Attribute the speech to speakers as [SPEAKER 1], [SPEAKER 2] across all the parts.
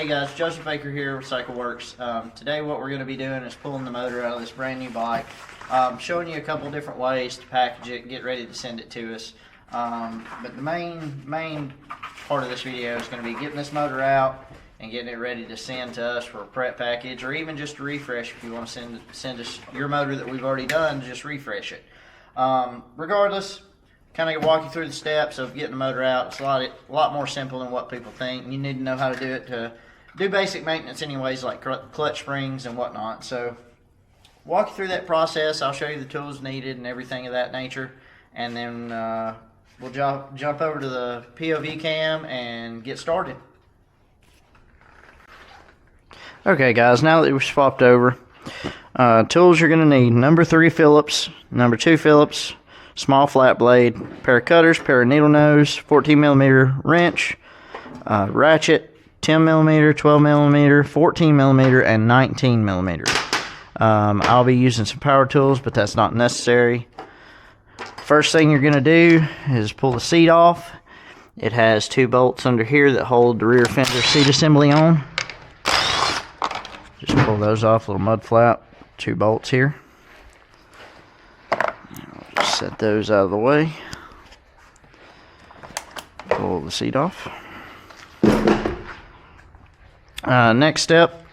[SPEAKER 1] Hey guys, Joseph Baker here with CycleWorx. Today what we're going to be doing is pulling the motor out of this brand new bike, showing you a couple different ways to package it, get ready to send it to us. But the main part of this video is going to be getting this motor out and getting it ready to send to us for a prep package, or even just a refresh if you want to send us your motor that we've already done, just refresh it. Regardless, kind of walk you through the steps of getting the motor out. It's a lot more simple than what people think. You need to know how to do it to do basic maintenance anyways, like clutch springs and whatnot. So walk you through that process. I'll show you the tools needed and everything of that nature, and then we'll jump over to the POV cam and get started. Okay guys, now that we've swapped over, tools you're going to need: number 3 Phillips, number 2 Phillips, small flat blade, pair of cutters, pair of needle nose, 14mm wrench, ratchet, 10mm, 12mm, 14mm, and 19mm. I'll be using some power tools, but that's not necessary. First thing you're going to do is pull the seat off. It has 2 bolts under here that hold the rear fender seat assembly on. Just pull those off, little mud flap, 2 bolts here. Just set those out of the way. Pull the seat off. Next step,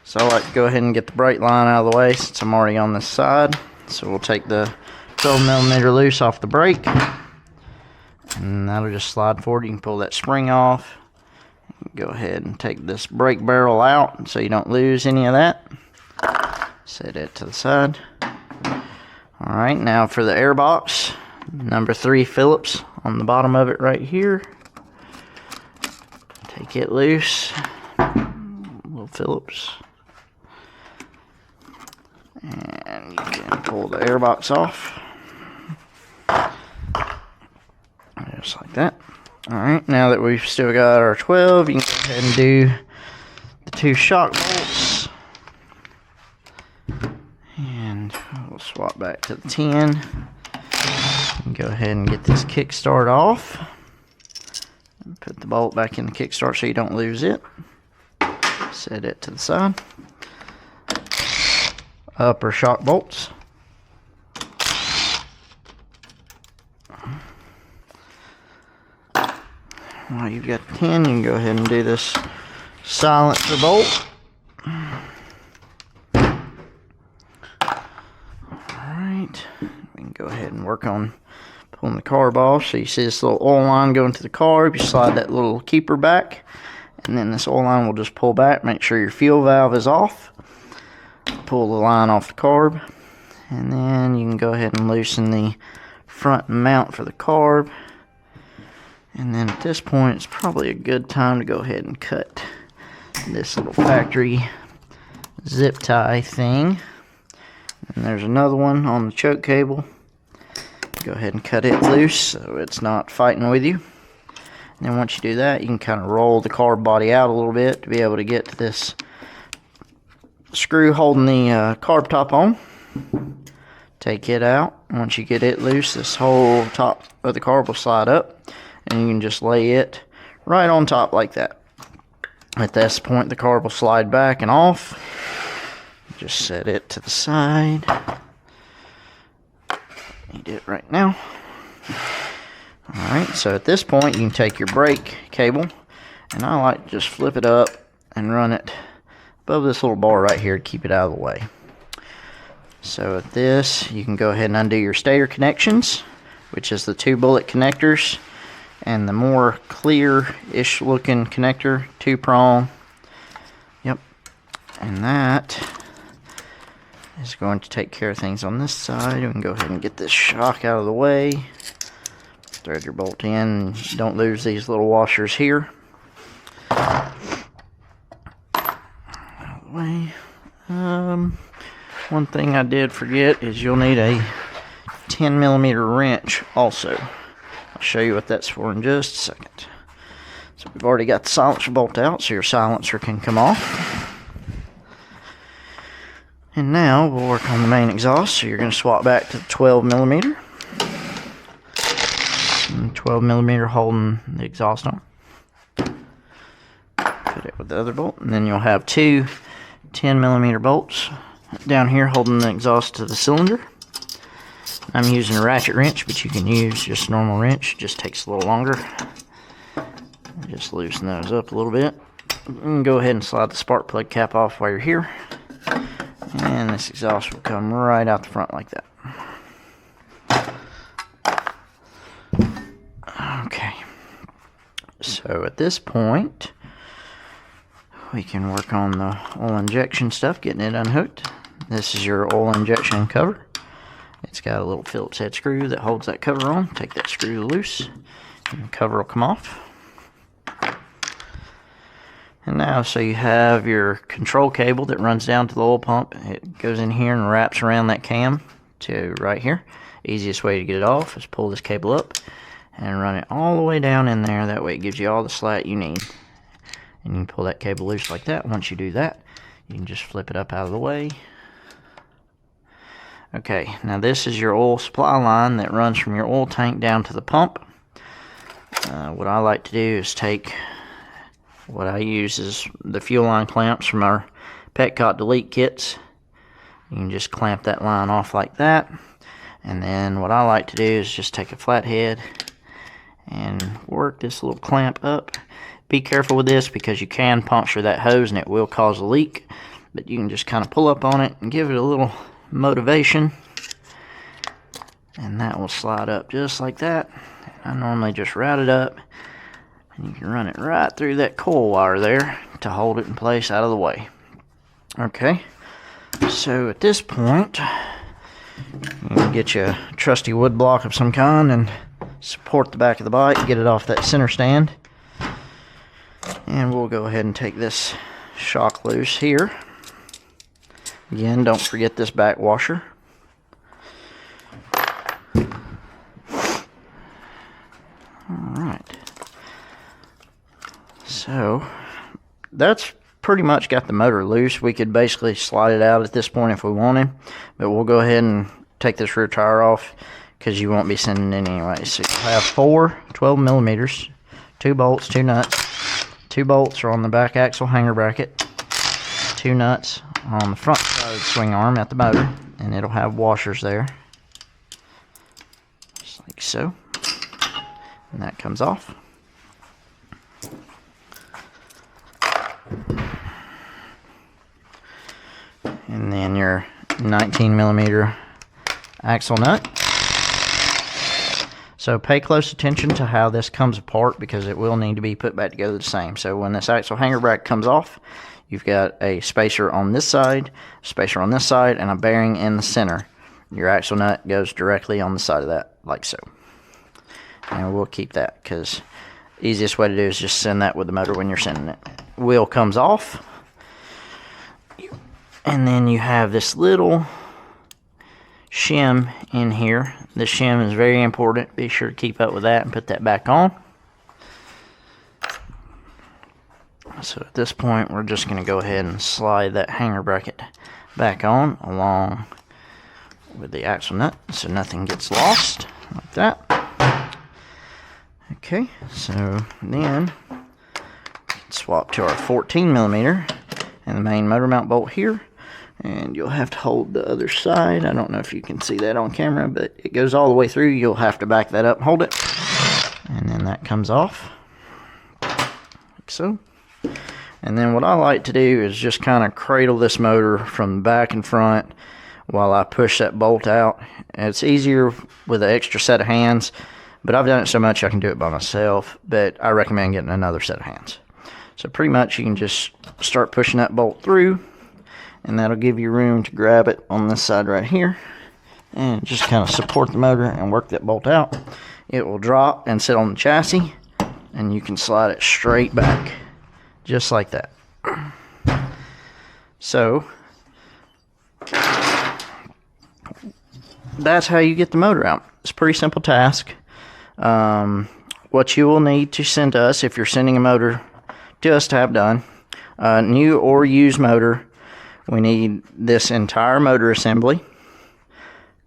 [SPEAKER 1] so I like to go ahead and get the brake line out of the way since I'm already on this side. So we'll take the 12mm loose off the brake, and that'll just slide forward. You can pull that spring off. Go ahead and take this brake barrel out so you don't lose any of that. Set it to the side. Alright, now for the air box, number 3 Phillips on the bottom of it right here. Take it loose, little Phillips, and you can pull the air box off, just like that. Alright, now that we've still got our 12, you can go ahead and do the 2 shock bolts. And we'll swap back to the 10. And go ahead and get this kickstart off. And put the bolt back in the kickstart so you don't lose it. Set it to the side. Upper shock bolts. While you've got the 10, you can go ahead and do this silencer bolt. Alright, we can go ahead and work on pulling the carb off. So you see this little oil line going to the carb. You slide that little keeper back, and then this oil line will just pull back. Make sure your fuel valve is off. Pull the line off the carb, and then you can go ahead and loosen the front mount for the carb. And then at this point, it's probably a good time to go ahead and cut this little factory zip tie thing. And there's another one on the choke cable. Go ahead and cut it loose so it's not fighting with you. And then once you do that, you can kind of roll the carb body out a little bit to be able to get to this screw holding the carb top on. Take it out. Once you get it loose, this whole top of the carb will slide up. And you can just lay it right on top like that. At this point, the carb will slide back and off. Just set it to the side. Need it right now. Alright, so at this point, you can take your brake cable, and I like to just flip it up and run it above this little bar right here to keep it out of the way. So at this, you can go ahead and undo your stator connections, which is the 2 bullet connectors. And the more clear-ish looking connector, 2-prong. Yep. And that is going to take care of things on this side. We can go ahead and get this shock out of the way. Thread your bolt in. Don't lose these little washers here. Out of the way. One thing I did forget is you'll need a 10mm wrench also. I'll show you what that's for in just a second. So we've already got the silencer bolt out, so your silencer can come off. And now we'll work on the main exhaust. So you're going to swap back to the 12mm. And 12mm holding the exhaust on. Put Put it with the other bolt, and then you'll have two 10mm bolts down here holding the exhaust to the cylinder. I'm using a ratchet wrench, but you can use just a normal wrench. It just takes a little longer. Just loosen those up a little bit. And go ahead and slide the spark plug cap off while you're here. And this exhaust will come right out the front like that. Okay. So at this point, we can work on the oil injection stuff, getting it unhooked. This is your oil injection cover. It's got a little Phillips head screw that holds that cover on. Take that screw loose, and the cover will come off. And now, so you have your control cable that runs down to the oil pump. It goes in here and wraps around that cam to right here. Easiest way to get it off is pull this cable up and run it all the way down in there. That way it gives you all the slack you need. And you can pull that cable loose like that. Once you do that, you can just flip it up out of the way. Okay, now this is your oil supply line that runs from your oil tank down to the pump. What I like to do is take, what I use is the fuel line clamps from our Petcott delete kits. You can just clamp that line off like that. And then what I like to do is just take a flathead and work this little clamp up. Be careful with this because you can puncture that hose and it will cause a leak. But you can just kind of pull up on it and give it a little motivation. And that will slide up just like that. I normally just route it up. And you can run it right through that coil wire there to hold it in place out of the way. Okay. So at this point, you can get you a trusty wood block of some kind and support the back of the bike, get it off that center stand. And we'll go ahead and take this shock loose here. Again, don't forget this back washer. Alright. So, that's pretty much got the motor loose. We could basically slide it out at this point if we wanted. But we'll go ahead and take this rear tire off because you won't be sending it anyway. So you have 4 12mm, 2 bolts, 2 nuts. 2 bolts are on the back axle hanger bracket. 2 nuts on the front side of the swing arm at the motor. And it'll have washers there. Just like so. And that comes off. And then your 19mm axle nut. So pay close attention to how this comes apart because it will need to be put back together the same. So when this axle hanger bracket comes off, you've got a spacer on this side, spacer on this side, and a bearing in the center. Your axle nut goes directly on the side of that, like so. And we'll keep that because the easiest way to do is just send that with the motor when you're sending it. Wheel comes off. And then you have this little shim in here. This shim is very important. Be sure to keep up with that and put that back on. So at this point, we're just going to go ahead and slide that hanger bracket back on along with the axle nut so nothing gets lost like that. Okay, so then swap to our 14mm and the main motor mount bolt here. And you'll have to hold the other side. I don't know if you can see that on camera, but it goes all the way through. You'll have to back that up and hold it. And then that comes off, like so. And then what I like to do is just kind of cradle this motor from the back and front while I push that bolt out. And it's easier with an extra set of hands, but I've done it so much I can do it by myself, but I recommend getting another set of hands. So pretty much you can just start pushing that bolt through, and that'll give you room to grab it on this side right here and just kind of support the motor and work that bolt out. It will drop and sit on the chassis, and you can slide it straight back just like that. So that's how you get the motor out. It's a pretty simple task. What you will need to send to us if you're sending a motor to us to have done, new or used motor, we need this entire motor assembly,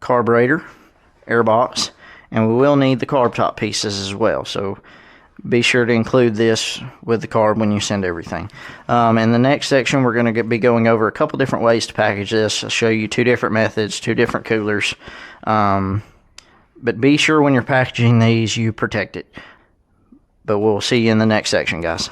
[SPEAKER 1] carburetor, airbox, and we will need the carb top pieces as well. So be sure to include this with the carb when you send everything. In the next section, we're going to be going over a couple different ways to package this. I'll show you 2 different methods, 2 different coolers. But be sure when you're packaging these, you protect it. But we'll see you in the next section, guys.